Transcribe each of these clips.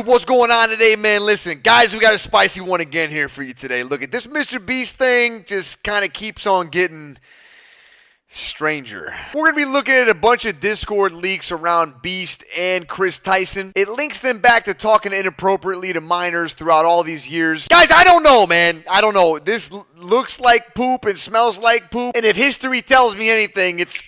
YouTube, what's going on today, man? Listen, guys, we got a spicy one again here for you today. Look at this MrBeast thing just kind of keeps on getting stranger. We're going to be looking at a bunch of Discord leaks around Beast and Chris Tyson. It links them back to talking inappropriately to minors throughout all these years. Guys, I don't know, man. I don't know. This looks like poop and smells like poop. And if history tells me anything, it's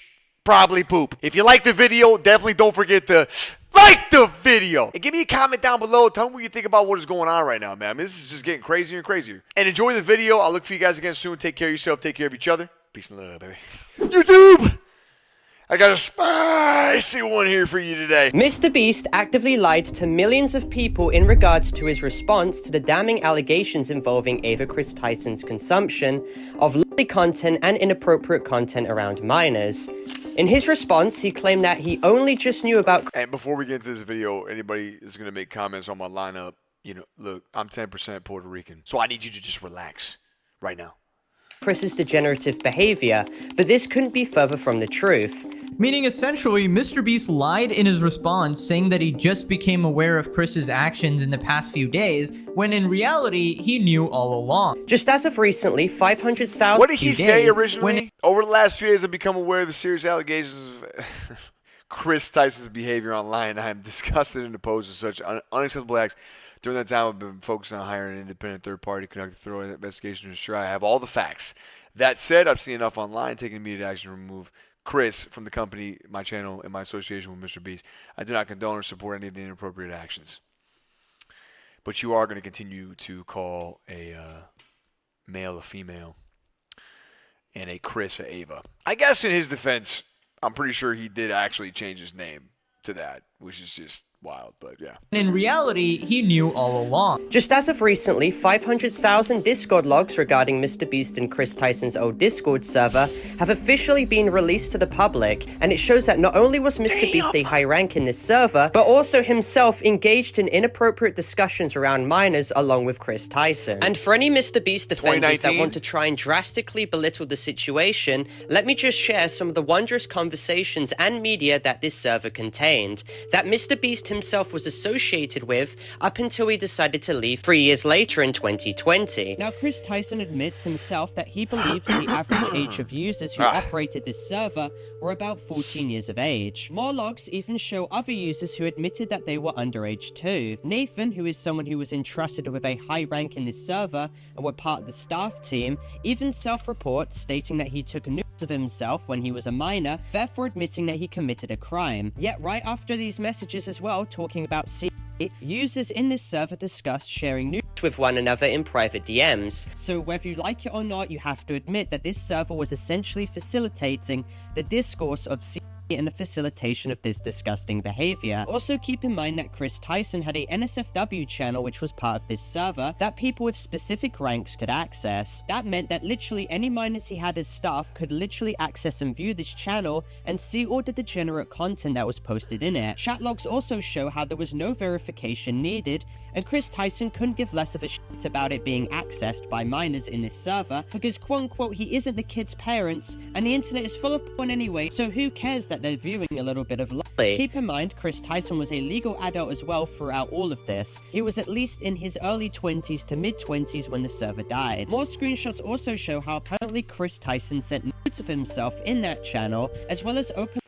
probably poop. If you like the video, definitely don't forget to like the video. And give me a comment down below. Tell me what you think about what is going on right now, man. I mean, this is just getting crazier and crazier. And enjoy the video. I'll look for you guys again soon. Take care of yourself. Take care of each other. Peace and love, baby. YouTube! I got a spicy one here for you today. MrBeast actively lied to millions of people in regards to his response to the damning allegations involving Ava Chris Tyson's consumption of lewd content and inappropriate content around minors. In his response, he claimed that he only just knew about... And before we get into this video, anybody is going to make comments on my lineup, you know, look, I'm 10% Puerto Rican, so I need you to just relax right now. Chris's degenerative behavior, but this couldn't be further from the truth. Meaning, essentially, MrBeast lied in his response, saying that he just became aware of Chris's actions in the past few days, when in reality, he knew all along. Just as of recently, 500,000... What did he say originally? Over the last few years, I've become aware of the serious allegations of Chris Tyson's behavior online. I am disgusted and opposed to such unacceptable acts. During that time, I've been focusing on hiring an independent third party to conduct a thorough investigation to ensure I have all the facts. That said, I've seen enough online taking immediate action to remove Chris from the company, my channel, and my association with MrBeast. I do not condone or support any of the inappropriate actions. But you are going to continue to call a male a female and a Chris a Ava. I guess in his defense, I'm pretty sure he did actually change his name to that, which is just wild, but yeah. In reality, he knew all along. Just as of recently, 500,000 Discord logs regarding MrBeast and Chris Tyson's old Discord server have officially been released to the public, and it shows that not only was MrBeast a high rank in this server, but also himself engaged in inappropriate discussions around minors along with Chris Tyson. And for any MrBeast defenders that want to try and drastically belittle the situation, let me just share some of the wondrous conversations and media that this server contained, that MrBeast himself was associated with up until he decided to leave 3 years later in 2020. Now, Chris Tyson admits himself that he believes the average age of users who operated this server were about 14 years of age. More logs even show other users who admitted that they were underage too. Nathan, who is someone who was entrusted with a high rank in this server and were part of the staff team, even self-reports stating that he took nudes of himself when he was a minor, therefore admitting that he committed a crime. Yet right after these messages as well, talking about users in this server discussed sharing nudes with one another in private DMs. So whether you like it or not, you have to admit that this server was essentially facilitating the discourse of and the facilitation of this disgusting behavior. Also keep in mind that Chris Tyson had a NSFW channel which was part of this server that people with specific ranks could access. That meant that literally any minors he had as staff could literally access and view this channel and see all the degenerate content that was posted in it. Chat logs also show how there was no verification needed, and Chris Tyson couldn't give less of a shit about it being accessed by minors in this server because quote unquote he isn't the kid's parents and the internet is full of porn anyway, so who cares that they're viewing a little bit of lolly. Keep in mind, Chris Tyson was a legal adult as well throughout all of this. He was at least in his early 20s to mid-20s when the server died. More screenshots also show how apparently Chris Tyson sent nudes of himself in that channel, as well as open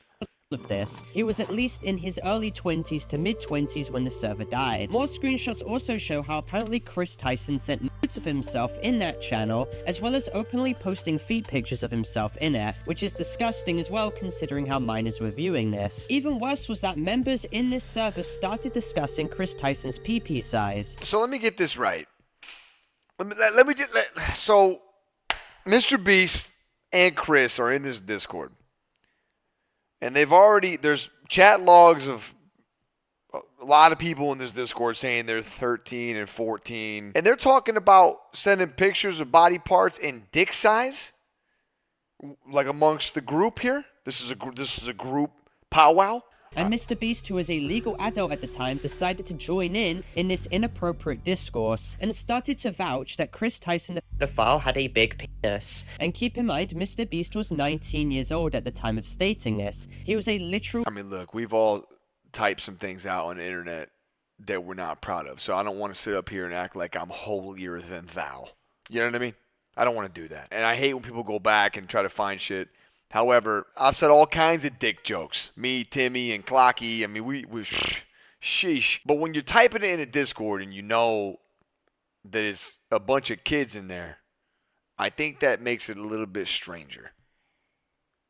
of this. He was at least in his early 20s to mid-20s when the server died. More screenshots also show how apparently Chris Tyson sent nudes of himself in that channel, as well as openly posting feet pictures of himself in it, which is disgusting as well considering how minors were viewing this. Even worse was that members in this server started discussing Chris Tyson's PP size. So let me get this right. So MrBeast and Chris are in this Discord. And there's chat logs of a lot of people in this Discord saying they're 13 and 14. And they're talking about sending pictures of body parts and dick size, like amongst the group here. This is a group powwow. And MrBeast, who was a legal adult at the time, decided to join in this inappropriate discourse and started to vouch that Chris Tyson, the pedophile, had a big penis. And keep in mind, MrBeast was 19 years old at the time of stating this. He was a literal... I mean, look, we've all typed some things out on the internet that we're not proud of. So I don't want to sit up here and act like I'm holier than thou. You know what I mean? I don't want to do that. And I hate when people go back and try to find shit. However, I've said all kinds of dick jokes. Me, Timmy, and Clocky. I mean, we sheesh. But when you're typing it in a Discord and you know that it's a bunch of kids in there, I think that makes it a little bit stranger.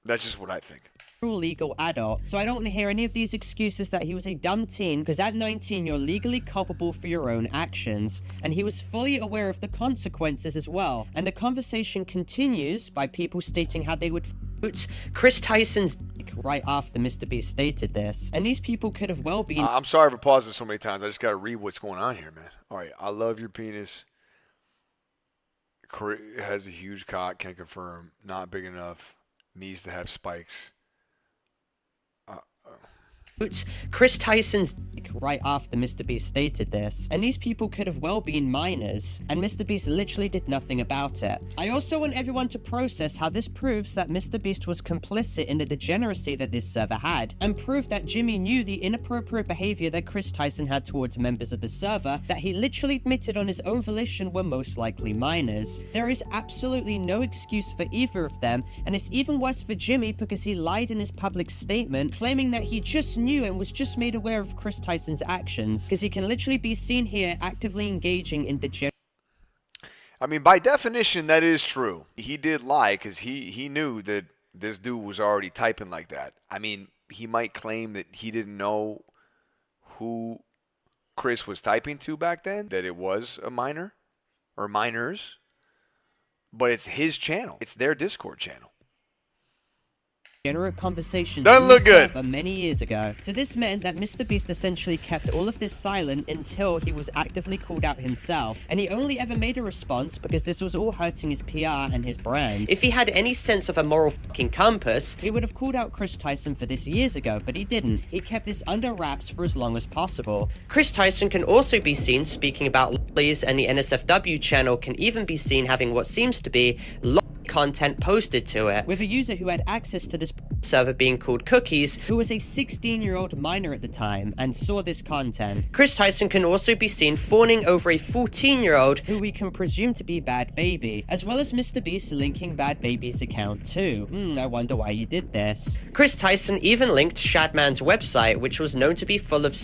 That's just what I think. Legal adult, so I don't want to hear any of these excuses that he was a dumb teen, because at 19 you're legally culpable for your own actions, and he was fully aware of the consequences as well. And the conversation continues by people stating how they would Chris Tyson's dick right after MrBeast stated this, and these people could have well been I'm sorry for pausing so many times. I just gotta read what's going on here, man. Alright, I love your penis. Has a huge cock, can confirm, not big enough, needs to have spikes. Chris Tyson's dick right after MrBeast stated this, and these people could have well been minors, and MrBeast literally did nothing about it. I also want everyone to process how this proves that MrBeast was complicit in the degeneracy that this server had, and prove that Jimmy knew the inappropriate behavior that Chris Tyson had towards members of the server that he literally admitted on his own volition were most likely minors. There is absolutely no excuse for either of them, and it's even worse for Jimmy because he lied in his public statement, claiming that he just knew and was just made aware of Chris Tyson's actions, because he can literally be seen here actively engaging in the I mean, by definition, that is true. He did lie because he knew that this dude was already typing like that. I mean, he might claim that he didn't know who Chris was typing to back then, that it was a minor or minors, but it's his channel. It's their Discord channel. general conversations Doesn't look good. Many years ago. So this meant that MrBeast essentially kept all of this silent until he was actively called out himself, and he only ever made a response because this was all hurting his PR and his brand. If he had any sense of a moral fucking compass, he would have called out Chris Tyson for this years ago, but he didn't. He kept this under wraps for as long as possible. Chris Tyson can also be seen speaking about lollies, and the NSFW channel can even be seen having what seems to be content posted to it, with a user who had access to this server being called Cookies, who was a 16-year-old minor at the time and saw this content. Chris Tyson can also be seen fawning over a 14-year-old who we can presume to be Bad Baby, as well as MrBeast linking Bad Baby's account too. I wonder why you did this. Chris Tyson even linked Shadman's website, which was known to be full of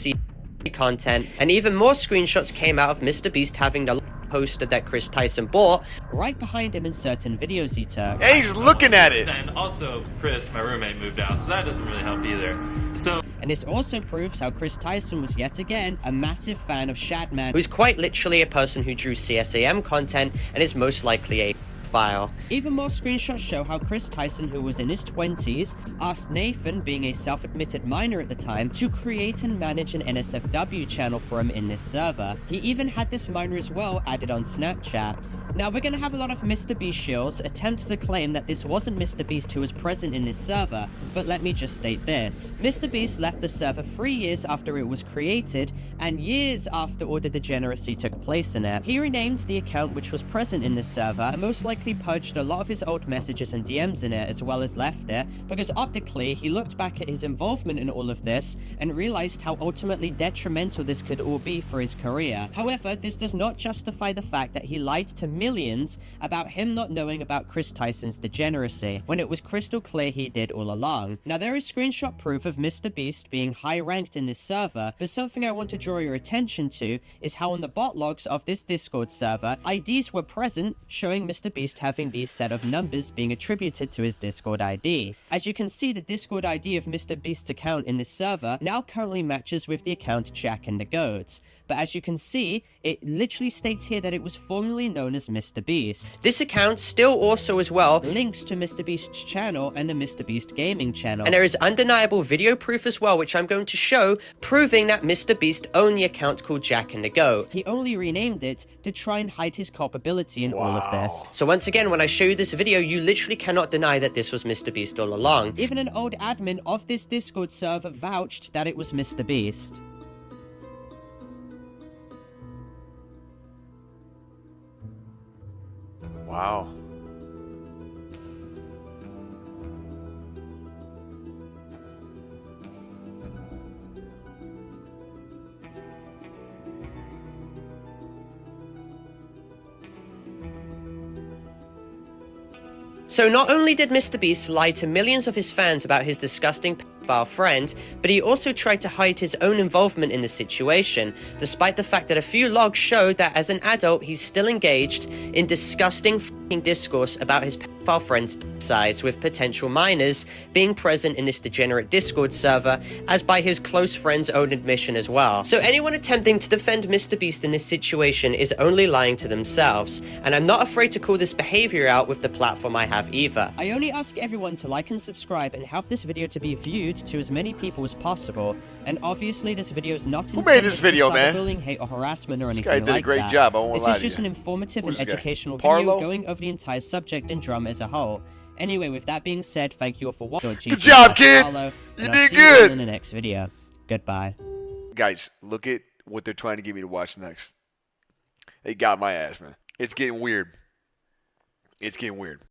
content, and even more screenshots came out of MrBeast having the poster that Chris Tyson bought right behind him in certain videos he took. Hey, he's looking at it. And also, Chris, my roommate, moved out, so that doesn't really help either. So, and this also proves how Chris Tyson was yet again a massive fan of Shadman, who's quite literally a person who drew CSAM content and is most likely a file. Even more screenshots show how Chris Tyson, who was in his 20s, asked Nathan, being a self-admitted minor at the time, to create and manage an NSFW channel for him in this server. He even had this minor as well added on Snapchat. Now we're gonna have a lot of MrBeast shills attempt to claim that this wasn't MrBeast who was present in this server, but let me just state this. MrBeast left the server 3 years after it was created, and years after all the degeneracy took place in it. He renamed the account which was present in this server, and most likely purged a lot of his old messages and DMs in it, as well as left it, because optically he looked back at his involvement in all of this and realized how ultimately detrimental this could all be for his career. However, this does not justify the fact that he lied to millions about him not knowing about Chris Tyson's degeneracy, when it was crystal clear he did all along. Now there is screenshot proof of MrBeast being high ranked in this server, but something I want to draw your attention to is how on the bot logs of this Discord server, IDs were present showing MrBeast having these set of numbers being attributed to his Discord ID. As you can see, the Discord ID of MrBeast's account in this server now currently matches with the account Jack and the Goats. But as you can see, it literally states here that it was formerly known as MrBeast. This account still also as well links to MrBeast's channel and the MrBeast gaming channel. And there is undeniable video proof as well, which I'm going to show, proving that MrBeast owned the account called Jack and the Goat. He only renamed it to try and hide his culpability in all of this. So once again, when I show you this video, you literally cannot deny that this was MrBeast all along. Even an old admin of this Discord server vouched that it was MrBeast. Wow. So not only did MrBeast lie to millions of his fans about his disgusting pedophile friend, but he also tried to hide his own involvement in the situation, despite the fact that a few logs showed that as an adult he's still engaged in disgusting f***ing discourse about his pedophile friend's size, with potential minors being present in this degenerate Discord server, as by his close friend's own admission as well. So anyone attempting to defend MrBeast in this situation is only lying to themselves, and I'm not afraid to call this behavior out with the platform I have either. I only ask everyone to like and subscribe and help this video to be viewed to as many people as possible, and obviously this video is not Who made this video, for man? cyberbullying, hate, or harassment or anything guy like that. did a great job, I won't This lie is to just you. an informative Who's and this guy? educational Parlo? video going over the entire subject and drum as a whole. Anyway, with that being said, thank you all for watching. Good job, kid! You did good! In the next video. Goodbye. Guys, look at what they're trying to get me to watch next. They got my ass, man. It's getting weird. It's getting weird.